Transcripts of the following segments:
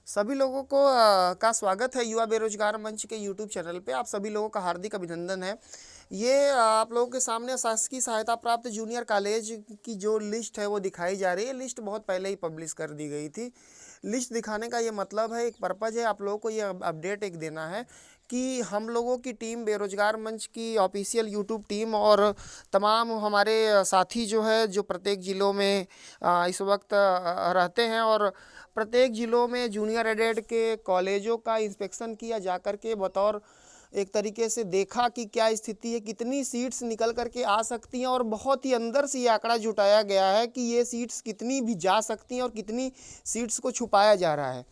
सभी लोगों को का स्वागत है युवा बेरोजगार मंच के यूट्यूब चैनल पे। आप सभी लोगों का हार्दिक अभिनंदन है। ये आप लोगों के सामने शासकीय सहायता प्राप्त जूनियर कॉलेज की जो लिस्ट है वो दिखाई जा रही है। लिस्ट बहुत पहले ही पब्लिश कर दी गई थी। लिस्ट दिखाने का ये मतलब है, एक पर्पज़ है आप लोगों को ये अपडेट एक देना है कि हम लोगों की टीम, बेरोजगार मंच की ऑफिशियल यूट्यूब टीम और तमाम हमारे साथी जो है, जो प्रत्येक ज़िलों में इस वक्त रहते हैं और प्रत्येक ज़िलों में जूनियर एडेड के कॉलेजों का इंस्पेक्शन किया जा कर के बतौर एक तरीके से देखा कि क्या स्थिति है, कितनी सीट्स निकल कर के आ सकती हैं और बहुत ही अंदर से ये आंकड़ा जुटाया गया है कि ये सीट्स कितनी भी जा सकती हैं और कितनी सीट्स को छुपाया जा रहा है।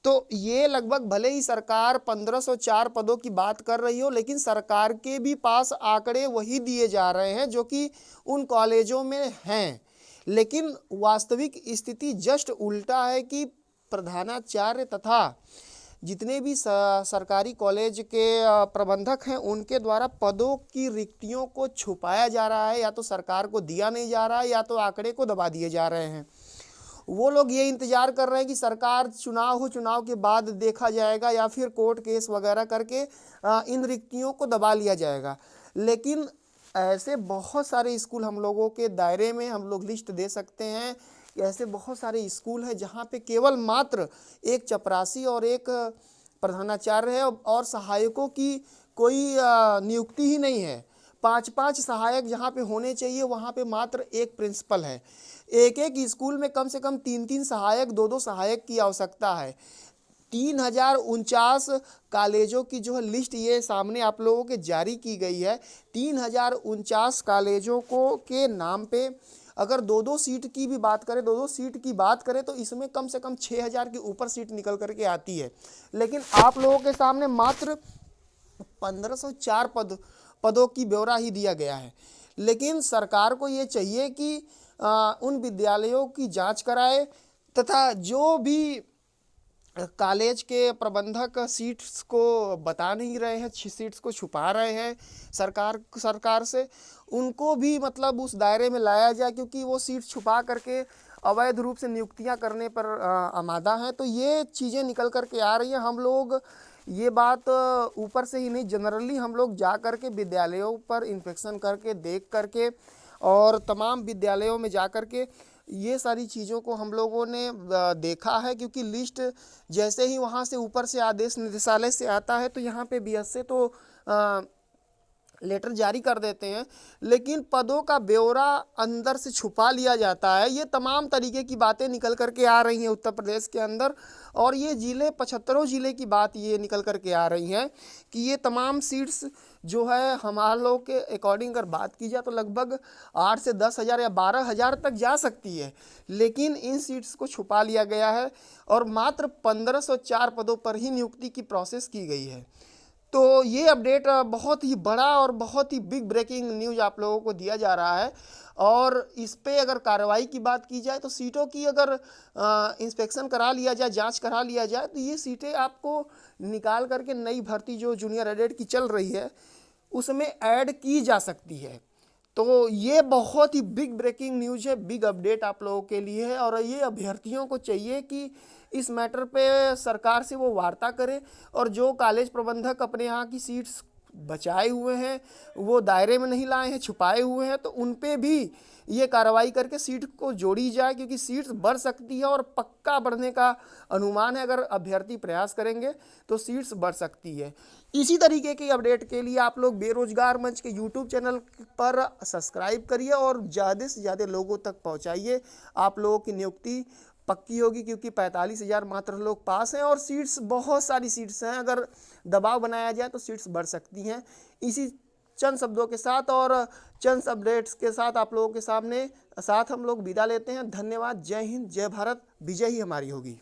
तो ये लगभग, भले ही सरकार 1504 पदों की बात कर रही हो, लेकिन सरकार के भी पास आंकड़े वही दिए जा रहे हैं जो कि उन कॉलेजों में हैं। लेकिन वास्तविक स्थिति जस्ट उल्टा है कि प्रधानाचार्य तथा जितने भी सरकारी कॉलेज के प्रबंधक हैं उनके द्वारा पदों की रिक्तियों को छुपाया जा रहा है, या तो सरकार को दिया नहीं जा रहा है या तो आंकड़े को दबा दिए जा रहे हैं। वो लोग ये इंतजार कर रहे हैं कि सरकार चुनाव के बाद देखा जाएगा या फिर कोर्ट केस वगैरह करके इन रिक्तियों को दबा लिया जाएगा। लेकिन ऐसे बहुत सारे स्कूल हम लोगों के दायरे में हम लोग लिस्ट दे सकते हैं कि ऐसे बहुत सारे स्कूल हैं जहाँ पे केवल मात्र एक चपरासी और एक प्रधानाचार्य है और सहायकों की कोई नियुक्ति ही नहीं है। 5-5 सहायक जहाँ पे होने चाहिए वहाँ पे मात्र एक प्रिंसिपल है। एक एक स्कूल में कम से कम 3-3 सहायक, 2-2 सहायक की आवश्यकता है। 3049 कॉलेजों की जो है लिस्ट ये सामने आप लोगों के जारी की गई है। 3049 कॉलेजों को के नाम पे अगर 2-2 सीट की भी बात करें, 2-2 सीट की बात करें तो इसमें कम से कम 6000 के ऊपर सीट निकल करके आती है। लेकिन आप लोगों के सामने मात्र 1504 पदों की ब्यौरा ही दिया गया है। लेकिन सरकार को ये चाहिए कि उन विद्यालयों की जांच कराए तथा जो भी कॉलेज के प्रबंधक सीट्स को बता नहीं रहे हैं, सीट्स को छुपा रहे हैं सरकार से, उनको भी मतलब उस दायरे में लाया जाए, क्योंकि वो सीट छुपा करके अवैध रूप से नियुक्तियां करने पर आमादा हैं। तो ये चीज़ें निकल करके आ रही हैं। हम लोग ये बात ऊपर से ही नहीं, जनरली हम लोग जा कर के विद्यालयों पर इंस्पेक्शन करके, देख करके और तमाम विद्यालयों में जा कर के ये सारी चीज़ों को हम लोगों ने देखा है। क्योंकि लिस्ट जैसे ही वहाँ से ऊपर से आदेश निदेशालय से आता है तो यहाँ पे बीएसए तो लेटर जारी कर देते हैं, लेकिन पदों का ब्यौरा अंदर से छुपा लिया जाता है। ये तमाम तरीके की बातें निकल करके आ रही हैं उत्तर प्रदेश के अंदर। और ये ज़िले 75 ज़िले की बात ये निकल करके आ रही हैं कि ये तमाम सीट्स जो है हमारे लोग के अकॉर्डिंग अगर बात की जाए तो लगभग 8 से 10,000 या 12,000 तक जा सकती है। लेकिन इन सीट्स को छुपा लिया गया है और मात्र 1504 पदों पर ही नियुक्ति की प्रोसेस की गई है। तो ये अपडेट बहुत ही बड़ा और बहुत ही बिग ब्रेकिंग न्यूज़ आप लोगों को दिया जा रहा है। और इस पे अगर कार्रवाई की बात की जाए तो सीटों की अगर इंस्पेक्शन करा लिया जाए, जांच करा लिया जाए, तो ये सीटें आपको निकाल करके नई भर्ती जो जूनियर एडेड की चल रही है उसमें ऐड की जा सकती है। तो ये बहुत ही बिग ब्रेकिंग न्यूज़ है, बिग अपडेट आप लोगों के लिए है। और ये अभ्यर्थियों को चाहिए कि इस मैटर पे सरकार से वो वार्ता करे और जो कॉलेज प्रबंधक अपने यहाँ की सीट्स बचाए हुए हैं, वो दायरे में नहीं लाए हैं, छुपाए हुए हैं, तो उन पे भी ये कार्रवाई करके सीट को जोड़ी जाए। क्योंकि सीट्स बढ़ सकती है और पक्का बढ़ने का अनुमान है। अगर अभ्यर्थी प्रयास करेंगे तो सीट्स बढ़ सकती है। इसी तरीके की अपडेट के लिए आप लोग बेरोजगार मंच के यूट्यूब चैनल पर सब्सक्राइब करिए और ज़्यादा से ज़्यादा लोगों तक पहुँचाइए। आप लोगों की नियुक्ति पक्की होगी, क्योंकि 45,000 मात्र लोग पास हैं और सीट्स, बहुत सारी सीट्स हैं। अगर दबाव बनाया जाए तो सीट्स बढ़ सकती हैं। इसी चंद शब्दों के साथ और चंद अपडेट्स के साथ आप लोगों के साथ हम लोग विदा लेते हैं। धन्यवाद। जय हिंद, जय भारत। विजय ही हमारी होगी।